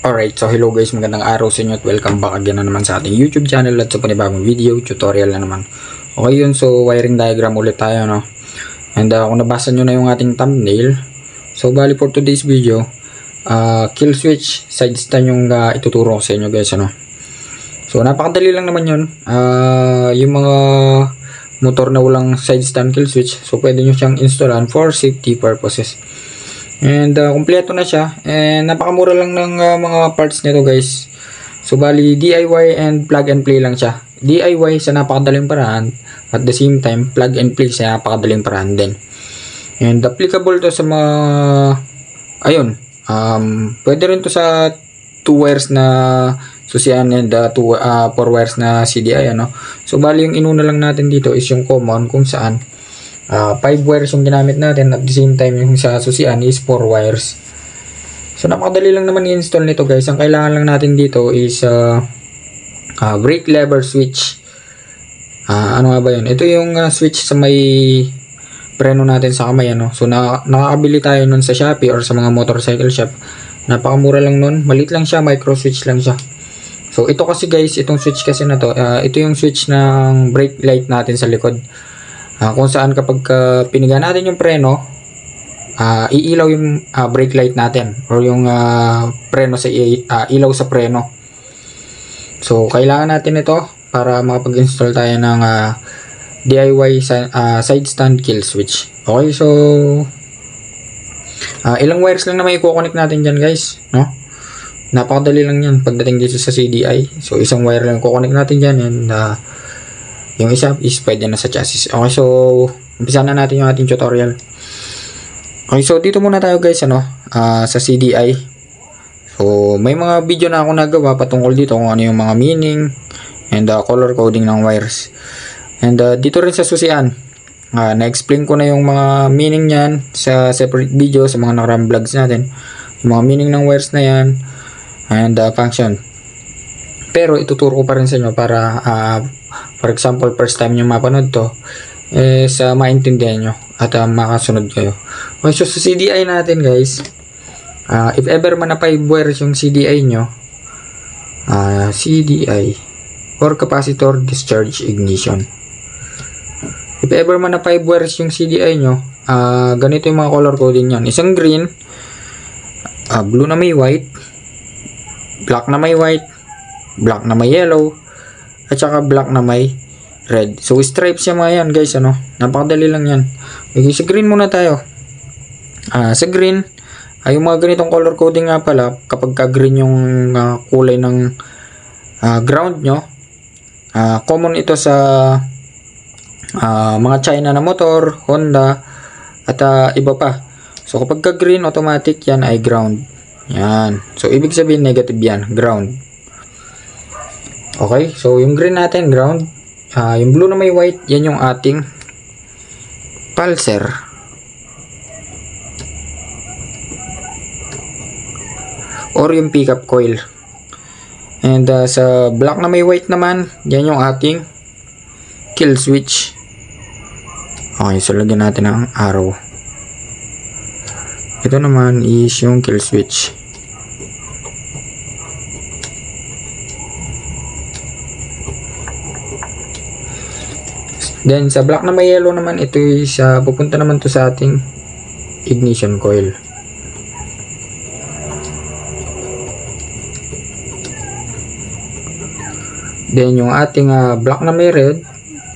Alright, so hello guys, magandang araw sa inyo at welcome back again na naman sa ating YouTube channel at sa panibagong video, tutorial na naman. Okay yun, so wiring diagram ulit tayo, no? And kung nabasa nyo na yung ating thumbnail, so bali for today's video, kill switch, side stand yung ituturo ko sa inyo guys, ano? So napakadali lang naman yun, yung mga motor na walang side stand kill switch, so pwede nyo siyang installan for safety purposes. And kompleto na siya, and napakamura lang ng mga parts nito guys. So bali DIY and plug and play lang siya. DIY sa napakadaling paraan, at the same time plug and play sa napakadaling paraan din. And applicable to sa mga ayun, pwede rin to sa 2 wires na susian and 4 wires na CDI, ano. So bali yung inuna lang natin dito is yung common, kung saan 5 wires yung ginamit natin, at the same time yung sa susian is 4 wires. So napakadali lang naman i-install nito guys. Ang kailangan lang natin dito is brake lever switch. Ano nga ba yun? Ito yung switch sa may preno natin sa kamay, ano. So nakakabili tayo nun sa Shopee or sa mga motorcycle shop. Napakamura lang nun, maliit lang siya, micro switch lang siya. So ito kasi guys, itong switch kasi na to, ito yung switch ng brake light natin sa likod. Kung saan kapag piniga natin yung preno, iilaw yung brake light natin or yung preno sa ilaw sa preno. So kailangan natin ito para makapag-install tayo ng DIY side stand kill switch. Okay, so ilang wires lang na may i-connect natin dyan guys, no? Napakadali lang yan pagdating dito sa CDI. So isang wire lang i-connect natin dyan, and yung isa is pwede na sa chassis. Okay, so umpisa na natin yung ating tutorial. Okay, so dito muna tayo guys, ano, sa CDI. So may mga video na ako nagawa patungkol dito kung ano yung mga meaning and color coding ng wires. And dito rin sa susian, na-explain ko na yung mga meaning niyan sa separate video sa mga nakarang vlogs natin. Yung mga meaning ng wires na yan and function. Pero ituturo ko pa rin sa inyo para for example, first time nyo mapanood to, sa maintindihan nyo at makasunod kayo. Okay, so sa CDI natin guys, if ever man na 5 wires yung CDI nyo, CDI or capacitor discharge ignition. If ever man na 5 wires yung CDI nyo, ganito yung mga color coding yan. Isang green, blue na may white, black na may white, black na may yellow, at saka black na may red. So stripes yung mga yan guys, ano. Napakadali lang yan. Okay, sa green muna tayo. Sa green, yung mga ganitong color coding nga pala, kapag ka green yung kulay ng ground nyo, common ito sa mga China na motor, Honda, at iba pa. So kapag ka green, automatic yan ay ground. Yan. So ibig sabihin negative yan, ground. Okay, so yung green natin, ground. Yung blue na may white, yan yung ating pulser. Or yung pickup coil. And sa black na may white naman, yan yung ating kill switch. Okay, so lagyan natin ang arrow. Ito naman is yung kill switch. Then sa black na may yellow naman, ito is pupunta naman to sa ating ignition coil. Then yung ating black na may red,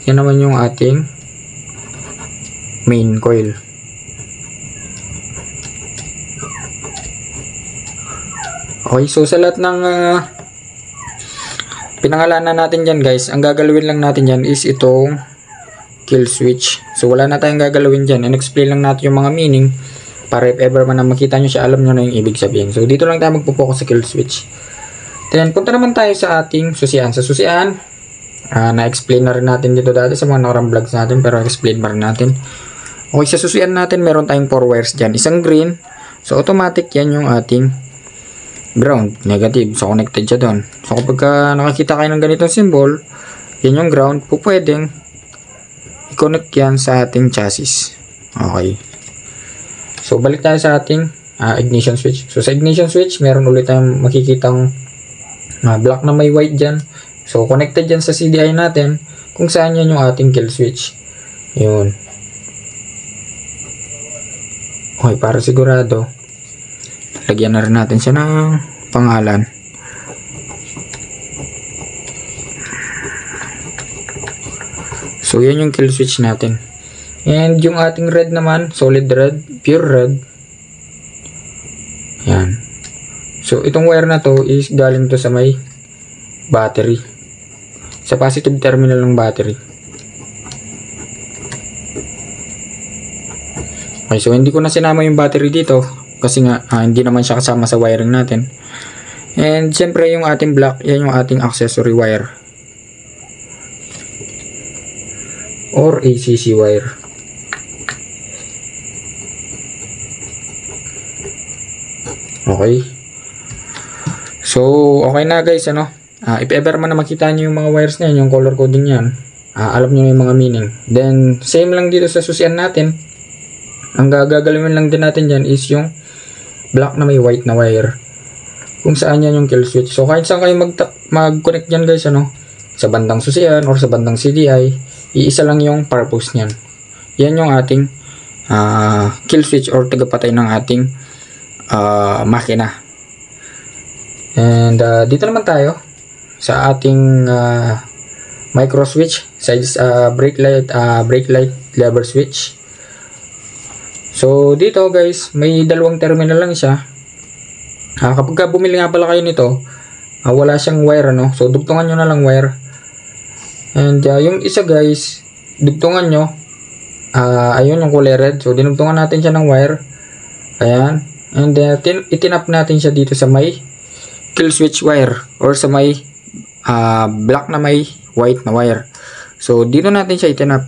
yan naman yung ating main coil. Okay, so sa lahat ng pinangalanan natin dyan guys, ang gagalawin lang natin dyan is itong kill switch. So wala na tayong gagalawin dyan, and explain lang natin yung mga meaning para if ever man na makita nyo siya, alam nyo na yung ibig sabihin. So dito lang tayo magpo-focus sa kill switch. Then punta naman tayo sa ating susian. Sa susian, na-explain na rin natin dito dati sa mga nakarang vlogs natin, pero explain pa rin natin. Okay, sa susian natin meron tayong 4 wires dyan. Isang green, so automatic yan yung ating ground, negative, so connected siya doon. So kapag nakakita kayo ng ganitong symbol, yan yung ground, po pwedeng i-connect yan sa ating chassis. Okay, so balik tayo sa ating ignition switch. So sa ignition switch, meron ulit tayong makikitang black na may white dyan. So connected dyan sa CDI natin kung saan yan yung ating kill switch. Yun. Okay, para sigurado, lagyan na rin natin siya ng pangalan. So yan yung kill switch natin. And yung ating red naman, solid red, pure red. Yan. So itong wire na to is galing to sa may battery. Sa positive terminal ng battery. Okay, so hindi ko na sinama yung battery dito kasi nga hindi naman siya kasama sa wiring natin. And siyempre yung ating black, yan yung ating accessory wire or ACC wire. Okay. So, okay na guys, ano? If ever man na makita nyo yung mga wires na yan, yung color coding yan, alam nyo na yung mga meaning. Then, same lang dito sa susian natin. Ang gagalawin lang din natin dyan is yung black na may white na wire. Kung saan yan yung kill switch. So, kahit saan kayo mag-connect dyan guys, ano? Sa bandang susian or sa bandang CDI, iisa lang yung purpose nyan. Yan yung ating kill switch or tagapatay ng ating makina. And dito naman tayo sa ating micro switch, sides brake light lever switch. So dito guys, may dalawang terminal lang siya. Kapag bumili nga pala kayo nito, wala siyang wire, ano? So dugtungan nyo na lang wire. And yung isa guys, dugtungan nyo, ayun yung kulay red. So dinugtungan natin siya ng wire. Ayan. And itinap natin siya dito sa may kill switch wire or sa may black na may white na wire. So dito natin siya itinap.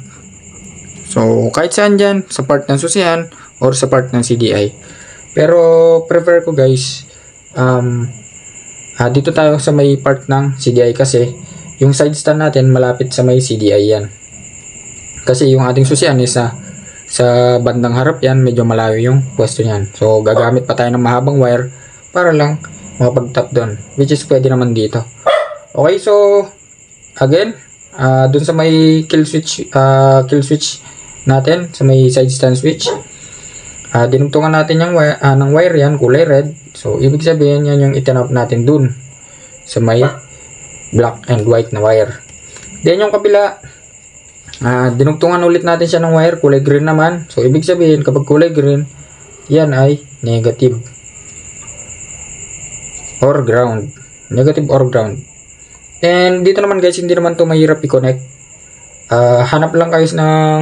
So kahit saan dyan, sa part ng susian or sa part ng CDI. Pero prefer ko guys, dito tayo sa may part ng CDI kasi yung side stand natin malapit sa may CDI yan. Kasi yung ating susian is sa bandang harap yan, medyo malayo yung pwesto niyan. So gagamit pa tayo ng mahabang wire para lang makapag-tap doon, which is pwede naman dito. Okay, so again, dun sa may kill switch natin, sa may side stand switch, dinugtungan natin yung wire, ng wire yan, kulay red. So ibig sabihin yan yung itinap natin dun sa may black and white na wire. Then yung kabila, dinugtungan ulit natin siya ng wire, kulay green naman. So ibig sabihin kapag kulay green, yan ay negative or ground. Negative or ground. And dito naman guys, hindi naman to mahirap i-connect. Hanap lang kayo ng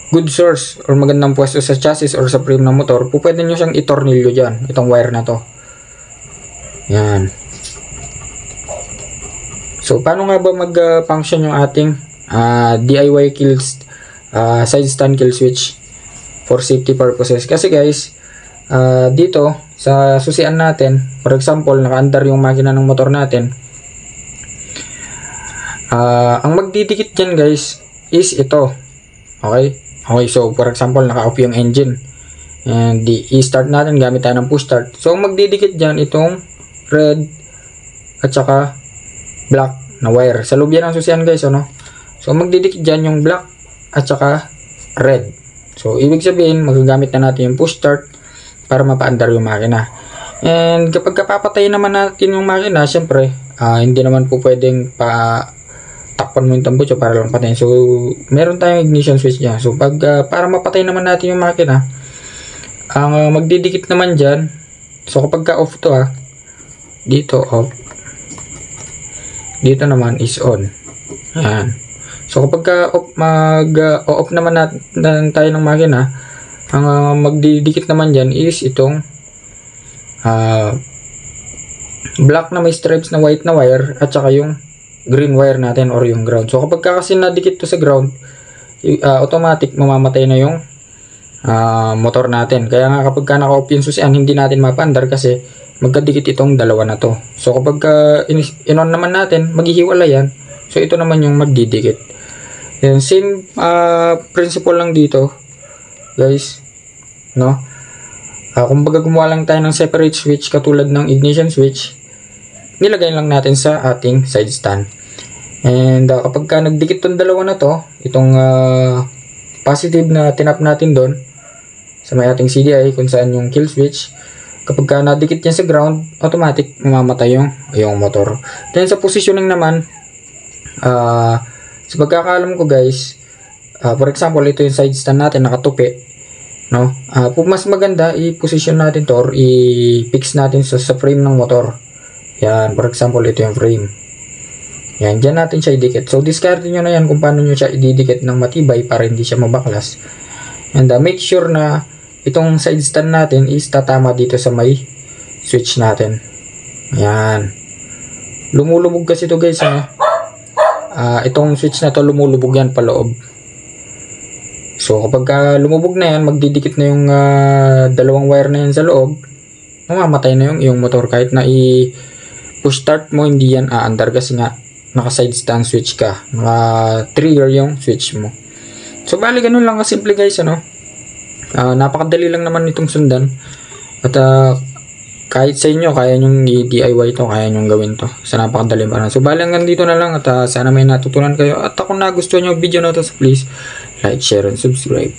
good source or magandang pwesto sa chassis or sa frame ng motor. Pwede nyo siyang itornilyo dyan, itong wire na to. Yan. So paano nga ba mag-function yung ating DIY side stand kill switch for safety purposes? Kasi guys, dito sa susian natin, for example, naka-andar yung makina ng motor natin, ang magdidikit dyan guys is ito. Okay, so for example, naka-off yung engine and i-start natin gamit tayo ng push start. So ang magdidikit dyan itong red at saka black na wire sa loob yan ng susian guys, ano? So magdidikit dyan yung black at saka red. So ibig sabihin, magagamit na natin yung push start para mapaandar yung makina. And kapag kapapatay naman natin yung makina, syempre, hindi naman po pwedeng takpan mo yung tambucho para lang patayin. So, meron tayong ignition switch dyan. So, para mapatay naman natin yung makina, ang magdidikit naman dyan, so kapag ka-off to dito off, dito naman is on. Ayan. So, kapag mag-off naman natin tayo ng makina, ang magdidikit naman dyan is itong black na may stripes na white na wire at saka yung green wire natin or yung ground. So kapag kasi nadikit to sa ground, automatic mamamatay na yung motor natin. Kaya nga kapag naka-off yung susian, hindi natin mapandar kasi magkadikit itong dalawa na to. So kapag in-on naman natin, maghihiwala yan. So ito naman yung magdidikit. Then same principle lang dito guys, no? Kumbaga gumawa lang tayo ng separate switch katulad ng ignition switch, nilagay lang natin sa ating side stand. And kapag ka nagdikit tong dalawa na to, itong positive na tinap natin doon sa may ating CDI kung saan yung kill switch, kapag ka nadikit yan sa ground, automatic mamamatay yung motor. Then sa positioning naman, sa pagkakaalam ko guys, for example, ito yung side stand natin nakatupi, no? Mas maganda i-position natin to or i-fix natin sa frame ng motor. Yan, for example, ito yung frame. Yan, dyan natin siya idikit. So, discard nyo na yan kung paano nyo siya ididikit ng matibay para hindi siya mabaklas. And make sure na itong side stand natin is tatama dito sa may switch natin. Yan. Lumulubog kasi ito guys, ano? Itong switch na to lumulubog yan paloob. So, kapag lumubog na yan, magdidikit na yung dalawang wire na yan sa loob, mamamatay na yung motor. Kahit na i-push start mo, hindi yan aandar kasi nga naka-side stand switch ka. Naka-trigger yung switch mo. So, bali ganun lang kasimple guys, ano? Napakadali lang naman itong sundan. At kahit sa inyo, kaya nyong i-DIY to, kaya nyong gawin to. So, napakadali pa. So, bali hanggang dito na lang at sana may natutunan kayo. At kung nagustuhan nyo yung video na to, so please like, share, and subscribe.